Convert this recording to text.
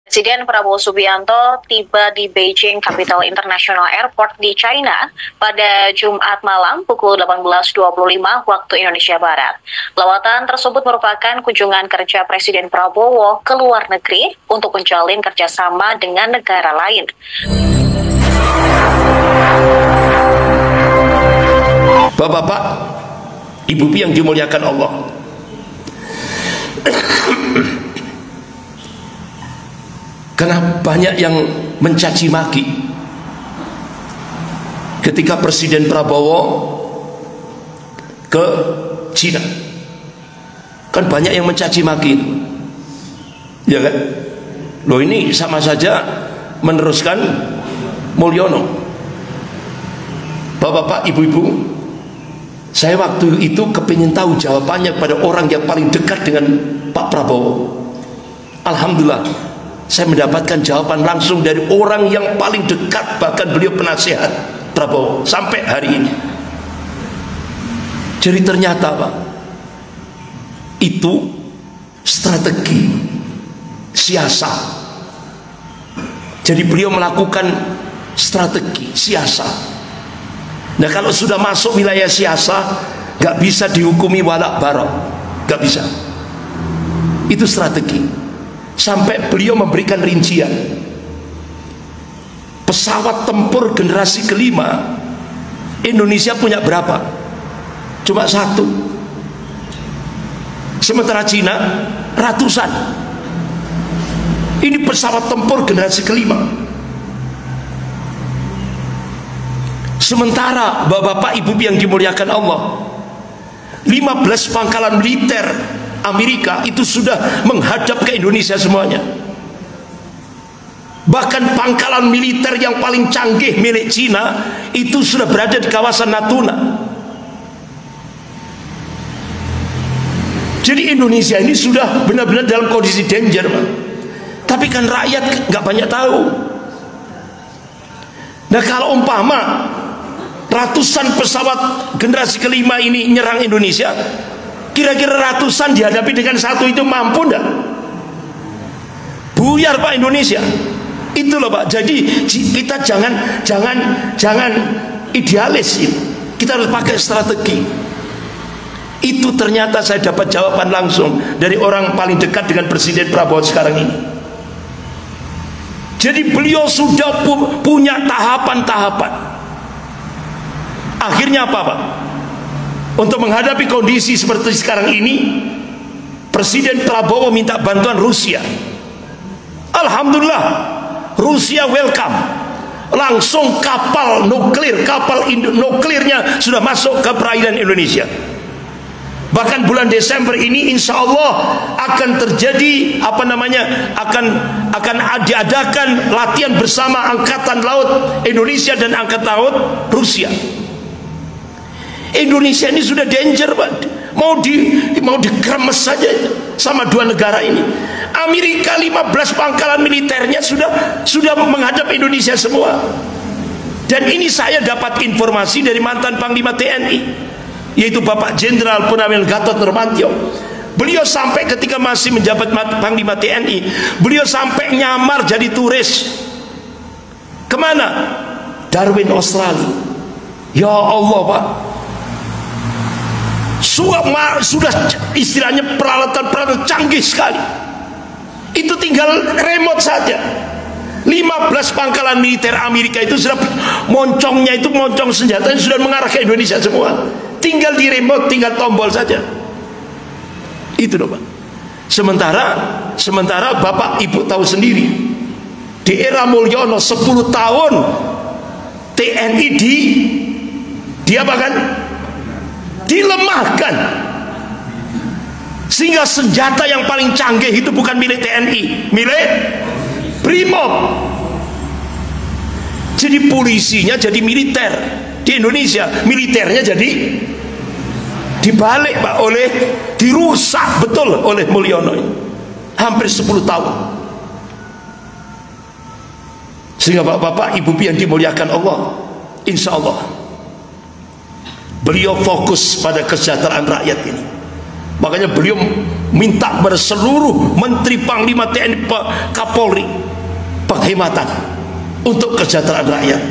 Presiden Prabowo Subianto tiba di Beijing Capital International Airport di China pada Jumat malam pukul 18.25 waktu Indonesia Barat. Lawatan tersebut merupakan kunjungan kerja Presiden Prabowo ke luar negeri untuk menjalin kerjasama dengan negara lain. Bapak-bapak, ibu-ibu yang dimuliakan Allah, karena banyak yang mencaci maki ketika Presiden Prabowo ke Cina. Kan banyak yang mencaci maki, ya kan? Loh, ini sama saja meneruskan Mulyono. Bapak-bapak, ibu-ibu, saya waktu itu kepingin tahu jawabannya pada orang yang paling dekat dengan Pak Prabowo. Alhamdulillah, saya mendapatkan jawaban langsung dari orang yang paling dekat, bahkan beliau penasihat Prabowo sampai hari ini. Jadi ternyata Pak, itu strategi siasat. Jadi beliau melakukan strategi siasat. Nah, kalau sudah masuk wilayah siasat, gak bisa dihukumi walak barok, gak bisa. Itu strategi. Sampai beliau memberikan rincian, pesawat tempur generasi kelima Indonesia punya berapa? Cuma satu. Sementara Cina ratusan. Ini pesawat tempur generasi kelima. Sementara bapak-bapak, ibu yang dimuliakan Allah, 15 pangkalan militer Amerika itu sudah menghadap ke Indonesia semuanya. Bahkan pangkalan militer yang paling canggih milik Cina itu sudah berada di kawasan Natuna. Jadi Indonesia ini sudah benar-benar dalam kondisi danger, Pak. Tapi kan rakyat nggak banyak tahu. Nah, kalau umpama ratusan pesawat generasi kelima ini nyerang Indonesia, kira-kira ratusan dihadapi dengan satu itu mampu enggak? Buyar Pak Indonesia. Itu loh Pak. Jadi kita jangan idealis ini. Kita harus pakai strategi. Itu ternyata saya dapat jawaban langsung dari orang paling dekat dengan Presiden Prabowo sekarang ini. Jadi beliau sudah punya tahapan-tahapan. Akhirnya apa Pak? Untuk menghadapi kondisi seperti sekarang ini, Presiden Prabowo minta bantuan Rusia. Alhamdulillah, Rusia welcome. Langsung kapal nuklir, nuklirnya sudah masuk ke perairan Indonesia. Bahkan bulan Desember ini insya Allah akan terjadi akan diadakan latihan bersama Angkatan Laut Indonesia dan Angkatan Laut Rusia. Indonesia ini sudah danger Pak, mau dikremes saja sama dua negara ini. Amerika 15 pangkalan militernya sudah menghadap Indonesia semua. Dan ini saya dapat informasi dari mantan Panglima TNI, yaitu Bapak Jenderal Purnawirawan Gatot Nurmantio. Beliau sampai ketika masih menjabat Panglima TNI, beliau sampai nyamar jadi turis. Kemana? Darwin, Australia. Ya Allah Pak, sudah istilahnya peralatan canggih sekali. Itu tinggal remote saja. 15 pangkalan militer Amerika itu sudah moncong senjatanya sudah mengarah ke Indonesia semua. Tinggal di remote, tinggal tombol saja. Itu loh Pak. Sementara Bapak Ibu tahu sendiri, di era Mulyono 10 tahun TNI dilemahkan, sehingga senjata yang paling canggih itu bukan milik TNI, milik Brimob. Jadi polisinya jadi militer di Indonesia, militernya jadi dibalik Pak, dirusak betul oleh Mulyono ini. Hampir 10 tahun. Sehingga bapak-bapak, ibu yang dimuliakan Allah, insya Allah beliau fokus pada kesejahteraan rakyat ini. Makanya beliau minta kepada seluruh Menteri, Panglima TNI, Kapolri penghematan untuk kesejahteraan rakyat.